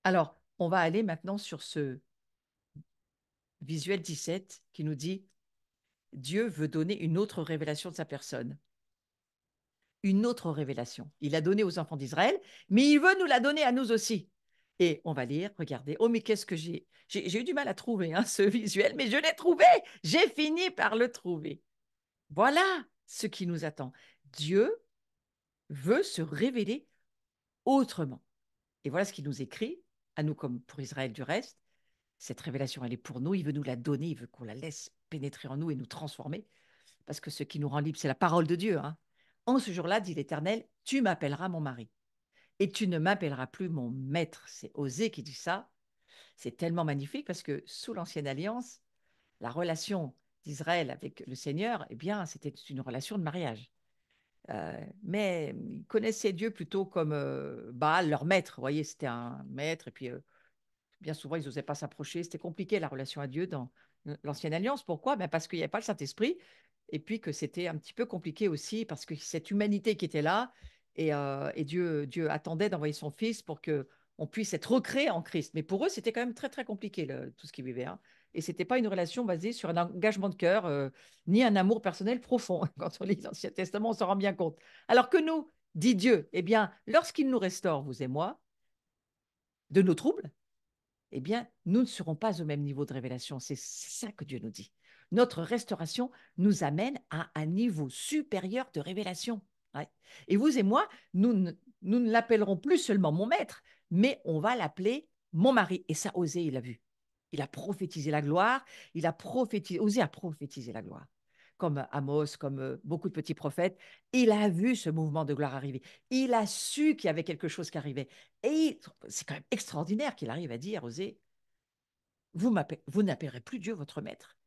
Alors, on va aller maintenant sur ce visuel 17 qui nous dit Dieu veut donner une autre révélation de sa personne. Une autre révélation. Il l'a donnée aux enfants d'Israël, mais il veut nous la donner à nous aussi. Et on va lire, regardez. Oh, mais qu'est-ce que j'ai eu du mal à trouver hein, ce visuel, mais je l'ai trouvé. J'ai fini par le trouver. Voilà ce qui nous attend. Dieu veut se révéler autrement. Et voilà ce qu'il nous écrit, à nous comme pour Israël du reste. Cette révélation, elle est pour nous. Il veut nous la donner. Il veut qu'on la laisse pénétrer en nous et nous transformer. Parce que ce qui nous rend libres, c'est la parole de Dieu. Hein. En ce jour-là, dit l'Éternel, tu m'appelleras mon mari. Et tu ne m'appelleras plus mon maître. C'est Osée qui dit ça. C'est tellement magnifique parce que sous l'Ancienne Alliance, la relation d'Israël avec le Seigneur, eh bien, c'était une relation de mariage. Mais ils connaissaient Dieu plutôt comme Baal, leur maître. Vous voyez, c'était un maître. Et puis, bien souvent, ils n'osaient pas s'approcher. C'était compliqué la relation à Dieu dans l'Ancienne Alliance. Pourquoi? Ben parce qu'il n'y avait pas le Saint-Esprit. Et puis que c'était un petit peu compliqué aussi parce que cette humanité qui était là et Dieu attendait d'envoyer son Fils pour que on puisse être recréé en Christ. Mais pour eux, c'était quand même très, très compliqué tout ce qu'ils vivaient. Hein. Et ce n'était pas une relation basée sur un engagement de cœur, ni un amour personnel profond. Quand on lit l'Ancien Testament, on s'en rend bien compte. Alors que nous, dit Dieu, eh bien, lorsqu'il nous restaure, vous et moi, de nos troubles, eh bien, nous ne serons pas au même niveau de révélation. C'est ça que Dieu nous dit. Notre restauration nous amène à un niveau supérieur de révélation. Ouais. Et vous et moi, nous ne l'appellerons plus seulement mon maître, mais on va l'appeler mon mari. Et ça, Osée, il a vu. Il a prophétisé la gloire, il a prophétisé, Osée a prophétisé la gloire, comme Amos, comme beaucoup de petits prophètes. Il a vu ce mouvement de gloire arriver. Il a su qu'il y avait quelque chose qui arrivait. Et c'est quand même extraordinaire qu'il arrive à dire, Osée, vous n'appellerez plus Dieu votre maître,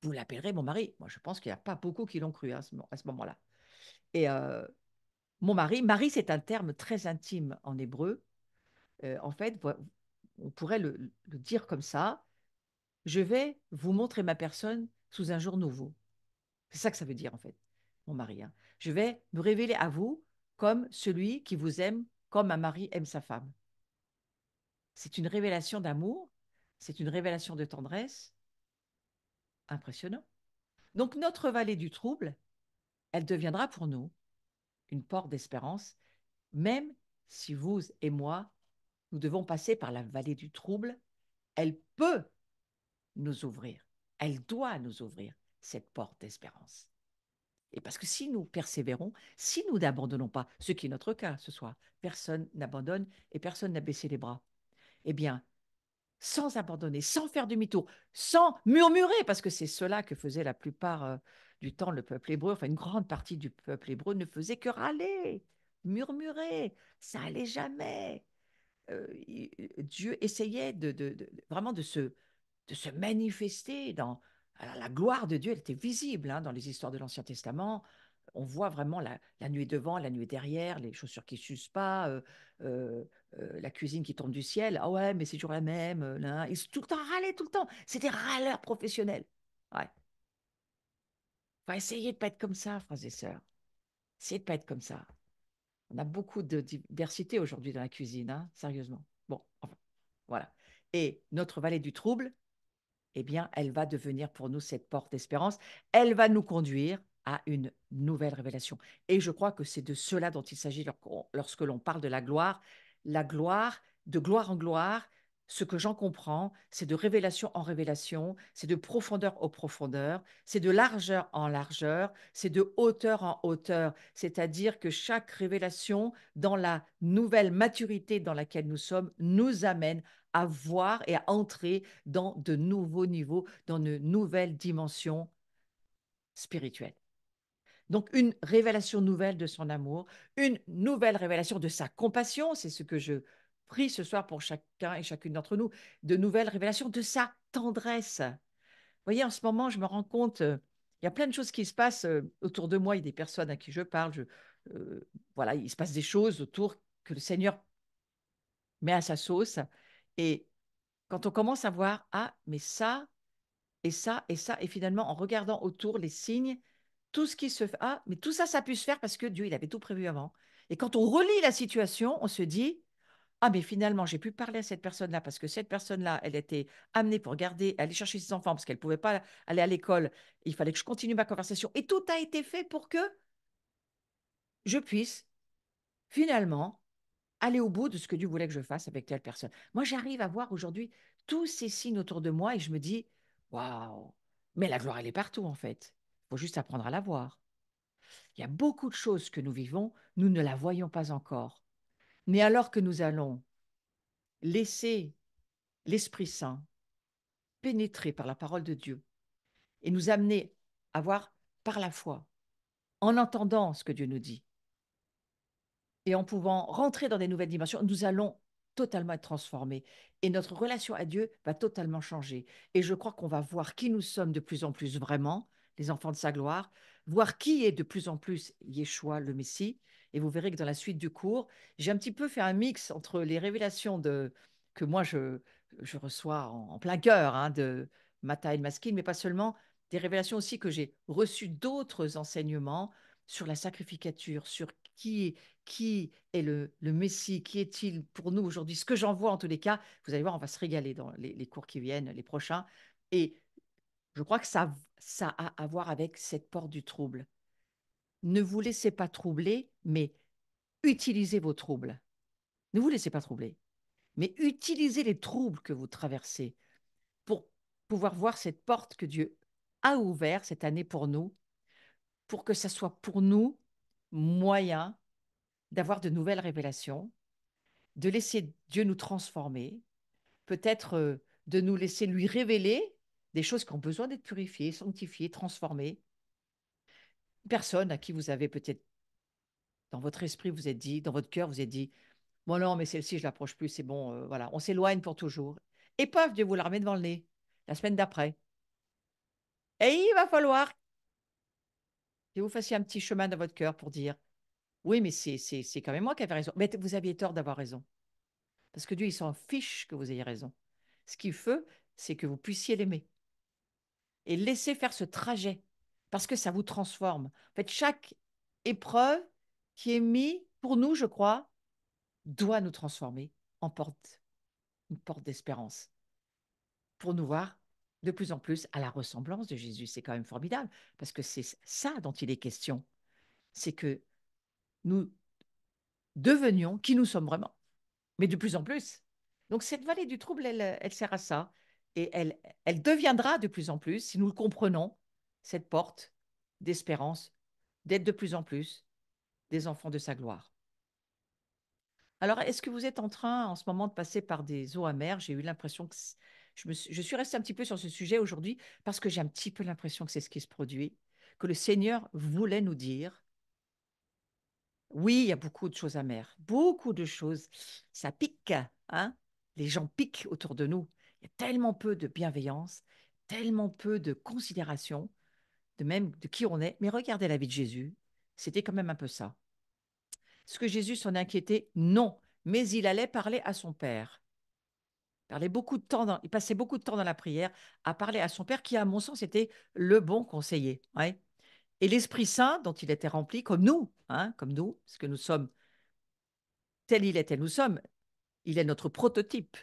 vous l'appellerez mon mari. Moi, je pense qu'il n'y a pas beaucoup qui l'ont cru hein, à ce moment-là. Et mon mari, mari, c'est un terme très intime en hébreu. En fait, on pourrait le dire comme ça. Je vais vous montrer ma personne sous un jour nouveau. C'est ça que ça veut dire, en fait, mon mari. Hein. Je vais me révéler à vous comme celui qui vous aime comme un mari aime sa femme. C'est une révélation d'amour, c'est une révélation de tendresse impressionnant. Donc, notre vallée du trouble, elle deviendra pour nous une porte d'espérance, même si vous et moi, nous devons passer par la vallée du trouble, elle peut nous ouvrir, elle doit nous ouvrir cette porte d'espérance. Et parce que si nous persévérons, si nous n'abandonnons pas, ce qui est notre cas ce soir, personne n'abandonne et personne n'a baissé les bras, eh bien, sans abandonner, sans faire demi-tour, sans murmurer, parce que c'est cela que faisait la plupart du temps le peuple hébreu, enfin une grande partie du peuple hébreu ne faisait que râler, murmurer, ça allait jamais. Dieu essayait vraiment de se manifester dans alors, la gloire de Dieu, elle était visible hein, dans les histoires de l'Ancien Testament. On voit vraiment la nuée devant, la nuée derrière, les chaussures qui ne s'usent pas, euh, la cuisine qui tombe du ciel. Ah ouais, mais c'est toujours la même. Là. Ils sont tout le temps râlés, tout le temps. C'est des râleurs professionnels. Ouais. Faut essayer de ne pas être comme ça, frères et sœurs. Essayez de ne pas être comme ça. On a beaucoup de diversité aujourd'hui dans la cuisine, hein, sérieusement. Bon, enfin, voilà. Et notre vallée du trouble, eh bien, elle va devenir pour nous cette porte d'espérance. Elle va nous conduire à une nouvelle révélation. Et je crois que c'est de cela dont il s'agit lorsque l'on parle de la gloire. La gloire, de gloire en gloire, ce que j'en comprends, c'est de révélation en révélation, c'est de profondeur en profondeur, c'est de largeur en largeur, c'est de hauteur en hauteur. C'est-à-dire que chaque révélation, dans la nouvelle maturité dans laquelle nous sommes, nous amène à voir et à entrer dans de nouveaux niveaux, dans de nouvelles dimensions spirituelles. Donc, une révélation nouvelle de son amour, une nouvelle révélation de sa compassion, c'est ce que je prie ce soir pour chacun et chacune d'entre nous, de nouvelles révélations de sa tendresse. Vous voyez, en ce moment, je me rends compte, il y a plein de choses qui se passent autour de moi, il y a des personnes à qui je parle, voilà, il se passe des choses autour que le Seigneur met à sa sauce. Et quand on commence à voir, ah, mais ça, et ça, et ça, et finalement, en regardant autour les signes, tout ce qui se fait, ah, mais tout ça, ça a pu se faire parce que Dieu, il avait tout prévu avant. Et quand on relit la situation, on se dit, Ah, mais finalement, j'ai pu parler à cette personne-là parce que cette personne-là, elle était amenée pour garder, aller chercher ses enfants parce qu'elle ne pouvait pas aller à l'école. Il fallait que je continue ma conversation. Et tout a été fait pour que je puisse finalement aller au bout de ce que Dieu voulait que je fasse avec telle personne. Moi, j'arrive à voir aujourd'hui tous ces signes autour de moi et je me dis, waouh, mais la gloire, elle est partout en fait. Il faut juste apprendre à la voir. Il y a beaucoup de choses que nous vivons, nous ne la voyons pas encore. Mais alors que nous allons laisser l'Esprit Saint pénétrer par la parole de Dieu et nous amener à voir par la foi, en entendant ce que Dieu nous dit, et en pouvant rentrer dans des nouvelles dimensions, nous allons totalement être transformés. Et notre relation à Dieu va totalement changer. Et je crois qu'on va voir qui nous sommes de plus en plus vraiment, les enfants de sa gloire, voir qui est de plus en plus Yeshua, le Messie. Et vous verrez que dans la suite du cours, j'ai un petit peu fait un mix entre les révélations que moi je reçois en plein cœur de Mata et Maskin, mais pas seulement, des révélations aussi que j'ai reçues d'autres enseignements sur la sacrificature, sur qui est le Messie, qui est-il pour nous aujourd'hui. Ce que j'en vois en tous les cas, vous allez voir, on va se régaler dans les cours qui viennent, les prochains. Et je crois que ça a à voir avec cette porte du trouble. Ne vous laissez pas troubler, mais utilisez vos troubles. Ne vous laissez pas troubler, mais utilisez les troubles que vous traversez pour pouvoir voir cette porte que Dieu a ouverte cette année pour nous, pour que ça soit pour nous moyen d'avoir de nouvelles révélations, de laisser Dieu nous transformer, peut-être de nous laisser lui révéler des choses qui ont besoin d'être purifiées, sanctifiées, transformées. Une personne à qui vous avez peut-être, dans votre esprit, vous êtes dit, dans votre cœur, vous êtes dit, bon non, mais celle-ci, je l'approche plus, c'est bon, voilà, on s'éloigne pour toujours. Et paf, Dieu vous la remet devant le nez, la semaine d'après. Et il va falloir que vous fassiez un petit chemin dans votre cœur pour dire, oui, mais c'est quand même moi qui avais raison. Mais vous aviez tort d'avoir raison. Parce que Dieu, il s'en fiche que vous ayez raison. Ce qu'il veut, c'est que vous puissiez l'aimer et laisser faire ce trajet parce que ça vous transforme. En fait, chaque épreuve qui est mise pour nous, je crois, doit nous transformer en porte, une porte d'espérance pour nous voir de plus en plus à la ressemblance de Jésus. C'est quand même formidable parce que c'est ça dont il est question. C'est que nous devenions qui nous sommes vraiment, mais de plus en plus. Donc cette vallée du trouble, elle sert à ça. Et elle deviendra de plus en plus, si nous le comprenons, cette porte d'espérance, d'être de plus en plus des enfants de sa gloire. Alors, est-ce que vous êtes en train en ce moment de passer par des eaux amères? J'ai eu l'impression que je suis restée un petit peu sur ce sujet aujourd'hui parce que j'ai un petit peu l'impression que c'est ce qui se produit, que le Seigneur voulait nous dire, oui, il y a beaucoup de choses amères, beaucoup de choses. Ça pique, hein? Les gens piquent autour de nous. Il y a tellement peu de bienveillance, tellement peu de considération, de même de qui on est. Mais regardez la vie de Jésus, c'était quand même un peu ça. Est-ce que Jésus s'en inquiétait? Non, mais il allait parler à son Père. Il passait beaucoup de temps dans la prière à parler à son Père, qui, à mon sens, était le bon conseiller. Ouais. Et l'Esprit Saint, dont il était rempli, comme nous, parce que nous sommes tel il est, tel nous sommes, il est notre prototype.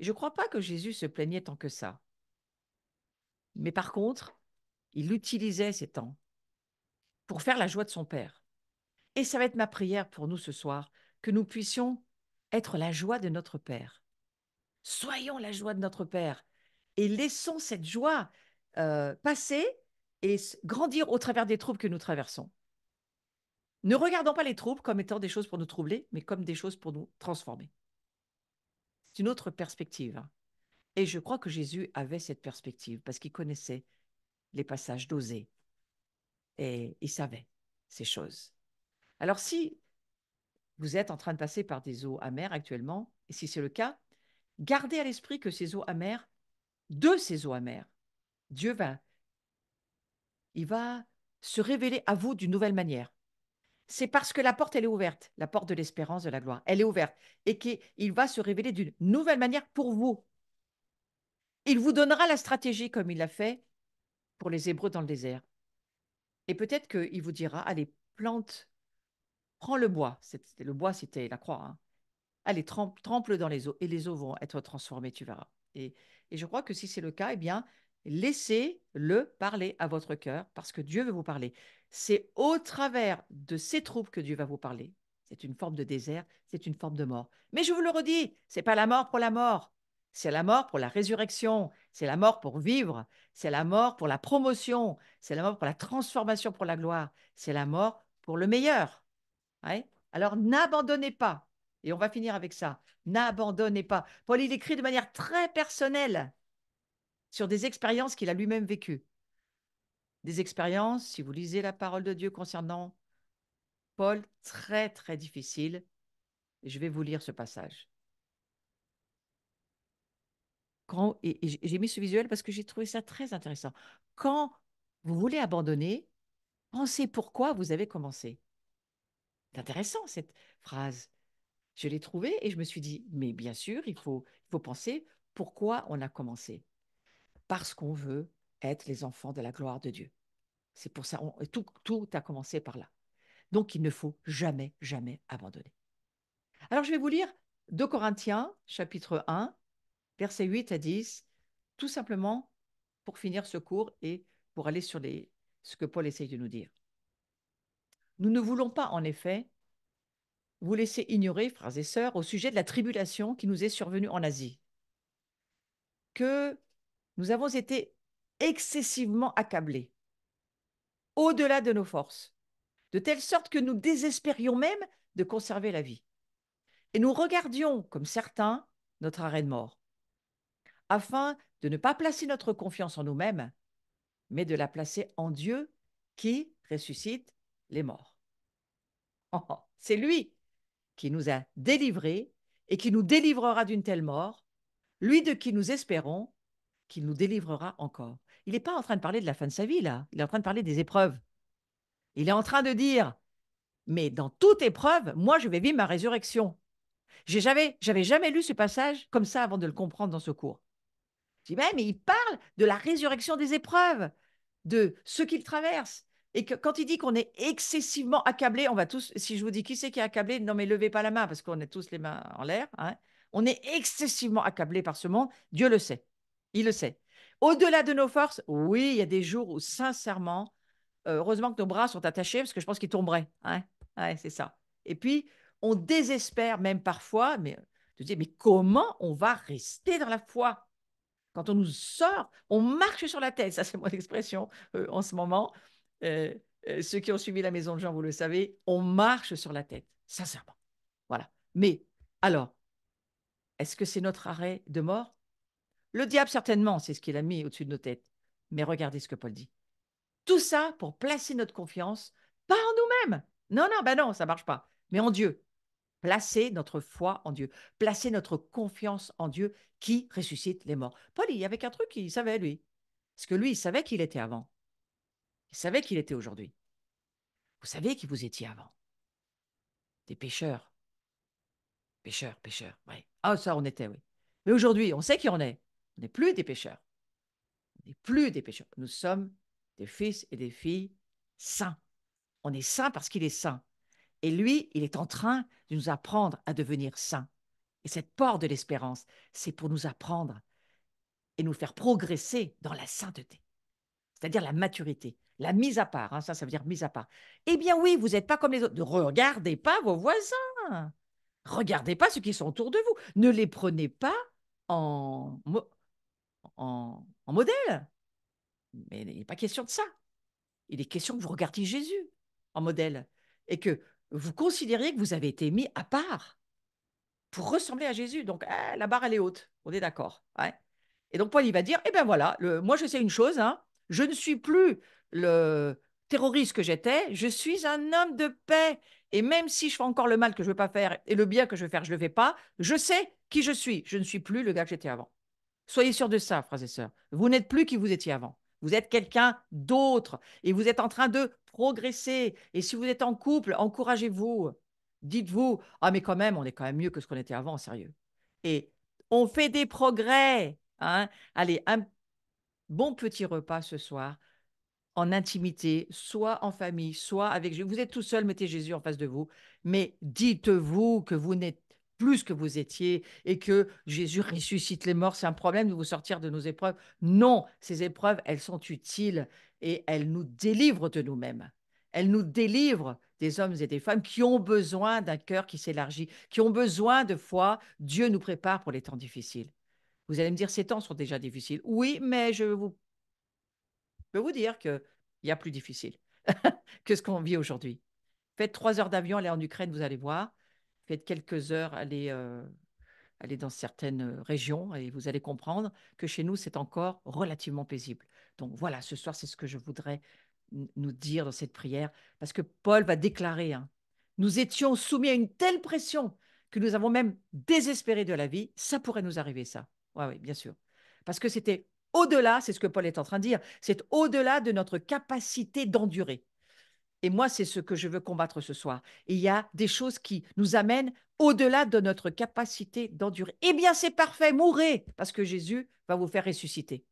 Je ne crois pas que Jésus se plaignait tant que ça. Mais par contre, il utilisait ces temps pour faire la joie de son Père. Et ça va être ma prière pour nous ce soir, que nous puissions être la joie de notre Père. Soyons la joie de notre Père et laissons cette joie passer et grandir au travers des troubles que nous traversons. Ne regardons pas les troubles comme étant des choses pour nous troubler, mais comme des choses pour nous transformer. C'est une autre perspective. Et je crois que Jésus avait cette perspective parce qu'il connaissait les passages d'Osée et il savait ces choses. Alors si vous êtes en train de passer par des eaux amères actuellement, et si c'est le cas, gardez à l'esprit que ces eaux amères, de ces eaux amères, Dieu il va se révéler à vous d'une nouvelle manière. C'est parce que la porte, elle est ouverte, la porte de l'espérance, de la gloire, elle est ouverte, et qu'il va se révéler d'une nouvelle manière pour vous. Il vous donnera la stratégie comme il l'a fait pour les Hébreux dans le désert. Et peut-être qu'il vous dira, allez, plante, prends le bois. Le bois, c'était la croix, hein, Allez, trempe-le dans les eaux et les eaux vont être transformées, tu verras. Et je crois que si c'est le cas, eh bien, laissez-le parler à votre cœur parce que Dieu veut vous parler. C'est au travers de ces troubles que Dieu va vous parler. C'est une forme de désert, c'est une forme de mort. Mais je vous le redis, c'est pas la mort pour la mort. C'est la mort pour la résurrection, c'est la mort pour vivre, c'est la mort pour la promotion, c'est la mort pour la transformation, pour la gloire, c'est la mort pour le meilleur. Ouais. Alors n'abandonnez pas. Et on va finir avec ça. N'abandonnez pas. Paul, il écrit de manière très personnelle sur des expériences qu'il a lui-même vécues. Des expériences, si vous lisez la parole de Dieu concernant Paul, très, très difficiles. Je vais vous lire ce passage. Et j'ai mis ce visuel parce que j'ai trouvé ça très intéressant. Quand vous voulez abandonner, pensez pourquoi vous avez commencé. C'est intéressant cette phrase. Je l'ai trouvée et je me suis dit, mais bien sûr, il faut penser pourquoi on a commencé. Parce qu'on veut être les enfants de la gloire de Dieu. C'est pour ça, tout a commencé par là. Donc, il ne faut jamais, jamais abandonner. Alors, je vais vous lire 2 Corinthiens, chapitre 1, versets 8 à 10, tout simplement pour finir ce cours et pour aller sur ce que Paul essaye de nous dire. Nous ne voulons pas, en effet, vous laisser ignorer, frères et sœurs, au sujet de la tribulation qui nous est survenue en Asie, que nous avons été excessivement accablés, au-delà de nos forces, de telle sorte que nous désespérions même de conserver la vie. Et nous regardions, comme certains, notre arrêt de mort, afin de ne pas placer notre confiance en nous-mêmes, mais de la placer en Dieu qui ressuscite les morts. C'est lui qui nous a délivrés et qui nous délivrera d'une telle mort, lui de qui nous espérons qu'il nous délivrera encore. Il n'est pas en train de parler de la fin de sa vie, là. Il est en train de parler des épreuves. Il est en train de dire, mais dans toute épreuve, moi, je vais vivre ma résurrection. J'avais jamais lu ce passage comme ça avant de le comprendre dans ce cours. Je dis, mais il parle de la résurrection des épreuves, de ce qu'il traverse. Et que quand il dit qu'on est excessivement accablé, on va tous, si je vous dis qui c'est qui est accablé, non mais levez pas la main parce qu'on est tous les mains en l'air. Hein. On est excessivement accablé par ce monde, Dieu le sait, il le sait. Au-delà de nos forces, oui, il y a des jours où sincèrement, heureusement que nos bras sont attachés parce que je pense qu'ils tomberaient. Hein. Ouais, c'est ça. Et puis, on désespère même parfois, mais de dire, mais comment on va rester dans la foi? Quand on nous sort, on marche sur la tête. Ça, c'est mon expression en ce moment. Euh, ceux qui ont suivi la maison de Jean, vous le savez, on marche sur la tête, sincèrement. Voilà. Mais alors, est-ce que c'est notre arrêt de mort? Le diable, certainement, c'est ce qu'il a mis au-dessus de nos têtes. Mais regardez ce que Paul dit. Tout ça pour placer notre confiance, pas en nous-mêmes. Non, non, ben non, ça ne marche pas. Mais en Dieu. Placer notre foi en Dieu. Placer notre confiance en Dieu qui ressuscite les morts. Paul, il y avait qu'un truc qu'il savait, lui. Parce que lui, il savait qu'il était avant. Il savait qu'il était aujourd'hui. Vous savez qui vous étiez avant. Des pécheurs. Pécheurs, pécheurs. Ouais. Ah, ça, on était, oui. Mais aujourd'hui, on sait qui on est. On n'est plus des pécheurs. On n'est plus des pécheurs. Nous sommes des fils et des filles saints. On est saints parce qu'il est saint. Et lui, il est en train de nous apprendre à devenir saints. Et cette porte de l'espérance, c'est pour nous apprendre et nous faire progresser dans la sainteté, c'est-à-dire la maturité, la mise à part. Hein, ça veut dire mise à part. Eh bien oui, vous n'êtes pas comme les autres. Ne regardez pas vos voisins. Regardez pas ceux qui sont autour de vous. Ne les prenez pas en, en modèle. Mais il n'est pas question de ça. Il est question que vous regardiez Jésus en modèle et que vous considériez que vous avez été mis à part pour ressembler à Jésus. Donc, la barre, elle est haute. On est d'accord. Ouais. Et donc, Paul, il va dire, eh bien voilà, moi, je sais une chose, hein, je ne suis plus le terroriste que j'étais, je suis un homme de paix. Et même si je fais encore le mal que je ne veux pas faire et le bien que je veux faire, je ne le fais pas, je sais qui je suis. Je ne suis plus le gars que j'étais avant. Soyez sûrs de ça, frères et sœurs. Vous n'êtes plus qui vous étiez avant. Vous êtes quelqu'un d'autre et vous êtes en train de progresser. Et si vous êtes en couple, encouragez-vous. Dites-vous, ah mais quand même, on est quand même mieux que ce qu'on était avant, sérieux. Et on fait des progrès. Hein. Allez, un bon petit repas ce soir, en intimité, soit en famille, soit avec Jésus. Vous êtes tout seul, mettez Jésus en face de vous. Mais dites-vous que vous n'êtes plus que vous étiez et que Jésus ressuscite les morts, c'est un problème de vous sortir de nos épreuves. Non, ces épreuves, elles sont utiles et elles nous délivrent de nous-mêmes. Elles nous délivrent des hommes et des femmes qui ont besoin d'un cœur qui s'élargit, qui ont besoin de foi. Dieu nous prépare pour les temps difficiles. Vous allez me dire, ces temps sont déjà difficiles. Oui, mais peux vous dire qu'il y a plus difficile que ce qu'on vit aujourd'hui. Faites 3 heures d'avion, allez en Ukraine, vous allez voir. Faites quelques heures, allez dans certaines régions et vous allez comprendre que chez nous, c'est encore relativement paisible. Donc voilà, ce soir, c'est ce que je voudrais nous dire dans cette prière, parce que Paul va déclarer, hein, nous étions soumis à une telle pression que nous avons même désespéré de la vie. Ça pourrait nous arriver, ça. Oui, oui, bien sûr. Parce que c'était au-delà, c'est ce que Paul est en train de dire, c'est au-delà de notre capacité d'endurer. Et moi, c'est ce que je veux combattre ce soir. Et il y a des choses qui nous amènent au-delà de notre capacité d'endurer. Eh bien, c'est parfait, mourrez, parce que Jésus va vous faire ressusciter.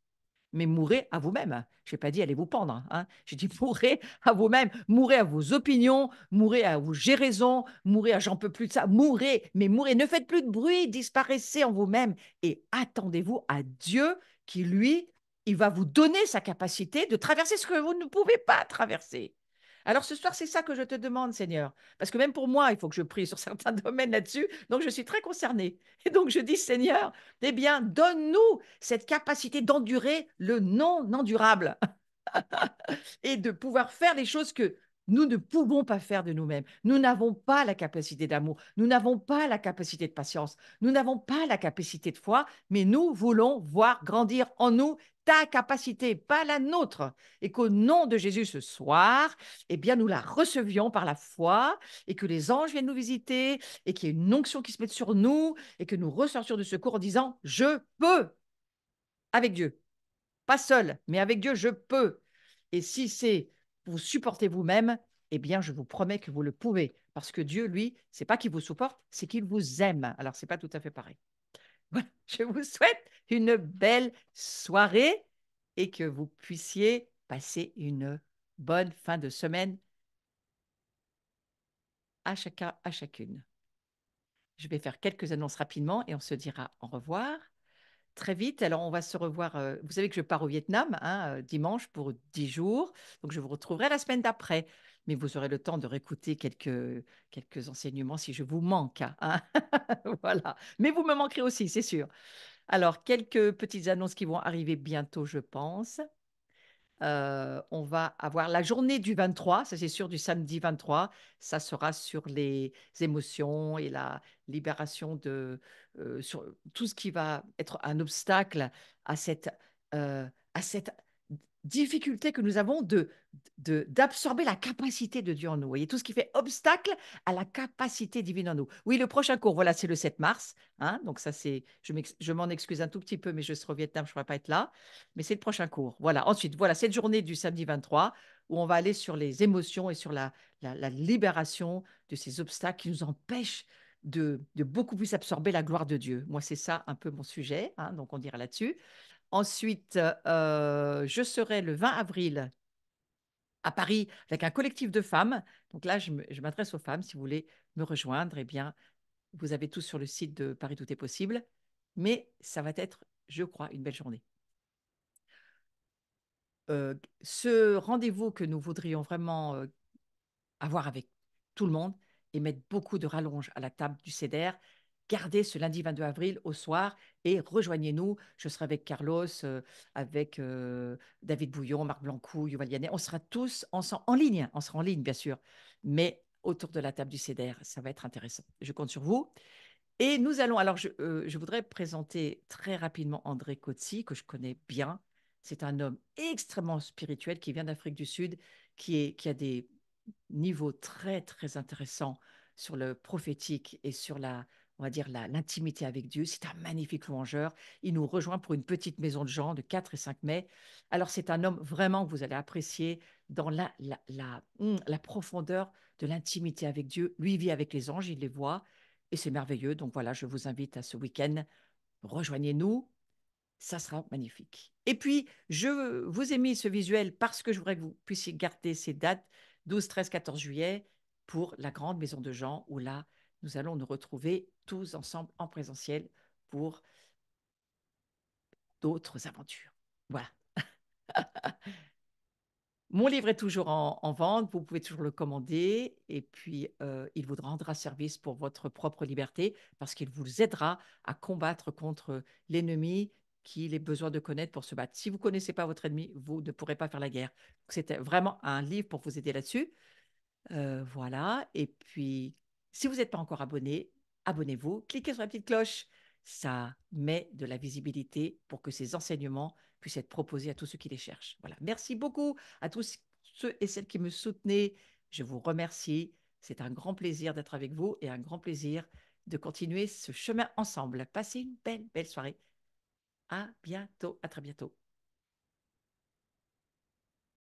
Mais mourrez à vous-même. Je n'ai pas dit allez vous pendre, hein. J'ai dit mourrez à vous-même, mourrez à vos opinions, mourrez à vos j'ai raison, mourrez à j'en peux plus de ça, mourrez, mais mourrez, ne faites plus de bruit, disparaissez en vous-même et attendez-vous à Dieu qui, lui, il va vous donner sa capacité de traverser ce que vous ne pouvez pas traverser. Alors ce soir, c'est ça que je te demande, Seigneur. Parce que même pour moi, il faut que je prie sur certains domaines là-dessus. Donc je suis très concernée. Et donc je dis, Seigneur, eh bien, donne-nous cette capacité d'endurer le non-endurable et de pouvoir faire les choses que nous ne pouvons pas faire de nous-mêmes. Nous n'avons pas la capacité d'amour, nous n'avons pas la capacité de patience, nous n'avons pas la capacité de foi, mais nous voulons voir grandir en nous ta capacité, pas la nôtre. Et qu'au nom de Jésus ce soir, eh bien, nous la recevions par la foi et que les anges viennent nous visiter et qu'il y ait une onction qui se mette sur nous et que nous ressortions de secours en disant, je peux avec Dieu. Pas seul, mais avec Dieu, je peux. Et si c'est vous supporter vous-même, eh bien, je vous promets que vous le pouvez. Parce que Dieu, lui, c'est pas qu'il vous supporte, c'est qu'il vous aime. Alors, c'est pas tout à fait pareil. Voilà, je vous souhaite une belle soirée et que vous puissiez passer une bonne fin de semaine à chacun, à chacune. Je vais faire quelques annonces rapidement et on se dira au revoir. Très vite. Alors, on va se revoir. Vous savez que je pars au Vietnam, hein, dimanche pour 10 jours. Donc, je vous retrouverai la semaine d'après. Mais vous aurez le temps de réécouter quelques enseignements si je vous manque, hein. Voilà. Mais vous me manquerez aussi, c'est sûr. Alors, quelques petites annonces qui vont arriver bientôt, je pense. On va avoir la journée du 23, ça c'est sûr, du samedi 23. Ça sera sur les émotions et la libération sur tout ce qui va être un obstacle à cette difficulté que nous avons d'absorber la capacité de Dieu en nous. Vous voyez, tout ce qui fait obstacle à la capacité divine en nous. Oui, le prochain cours, voilà, c'est le 7 mars, hein, donc ça, je m'en excuse un tout petit peu, mais je serai au Vietnam, je ne pourrai pas être là. Mais c'est le prochain cours. Voilà. Ensuite, voilà, cette journée du samedi 23, où on va aller sur les émotions et sur la libération de ces obstacles qui nous empêchent de beaucoup plus absorber la gloire de Dieu. Moi, c'est ça un peu mon sujet, hein, donc on dira là-dessus. Ensuite, je serai le 20 avril à Paris avec un collectif de femmes. Donc là, je m'adresse aux femmes. Si vous voulez me rejoindre, eh bien, vous avez tout sur le site de Paris Tout est possible. Mais ça va être, je crois, une belle journée. Ce rendez-vous que nous voudrions vraiment avoir avec tout le monde et mettre beaucoup de rallonge à la table du CEDER. Gardez ce lundi 22 avril au soir et rejoignez-nous. Je serai avec Carlos, avec David Bouillon, Marc Blancou, Yuval Yannet. On sera tous ensemble, en ligne. On sera en ligne, bien sûr, mais autour de la table du CEDER. Ça va être intéressant. Je compte sur vous. Et nous allons, alors je voudrais présenter très rapidement André Coetzee, que je connais bien. C'est un homme extrêmement spirituel qui vient d'Afrique du Sud, qui a des niveaux très, très intéressants sur le prophétique et sur on va dire, l'intimité avec Dieu. C'est un magnifique louangeur. Il nous rejoint pour une petite maison de gens de 4 et 5 mai. Alors, c'est un homme vraiment que vous allez apprécier dans la profondeur de l'intimité avec Dieu. Lui, il vit avec les anges, il les voit. Et c'est merveilleux. Donc voilà, je vous invite à ce week-end. Rejoignez-nous. Ça sera magnifique. Et puis, je vous ai mis ce visuel parce que je voudrais que vous puissiez garder ces dates, 12, 13, 14 juillet, pour la grande maison de Jean, où là, nous allons nous retrouver tous ensemble en présentiel pour d'autres aventures. Voilà. Mon livre est toujours en vente, vous pouvez toujours le commander et puis il vous rendra service pour votre propre liberté parce qu'il vous aidera à combattre contre l'ennemi qu'il ait besoin de connaître pour se battre. Si vous ne connaissez pas votre ennemi, vous ne pourrez pas faire la guerre. C'est vraiment un livre pour vous aider là-dessus. Voilà. Et puis, si vous n'êtes pas encore abonné, abonnez-vous, cliquez sur la petite cloche. Ça met de la visibilité pour que ces enseignements puissent être proposés à tous ceux qui les cherchent. Voilà. Merci beaucoup à tous ceux et celles qui me soutenaient. Je vous remercie. C'est un grand plaisir d'être avec vous et un grand plaisir de continuer ce chemin ensemble. Passez une belle, belle soirée. À bientôt. À très bientôt.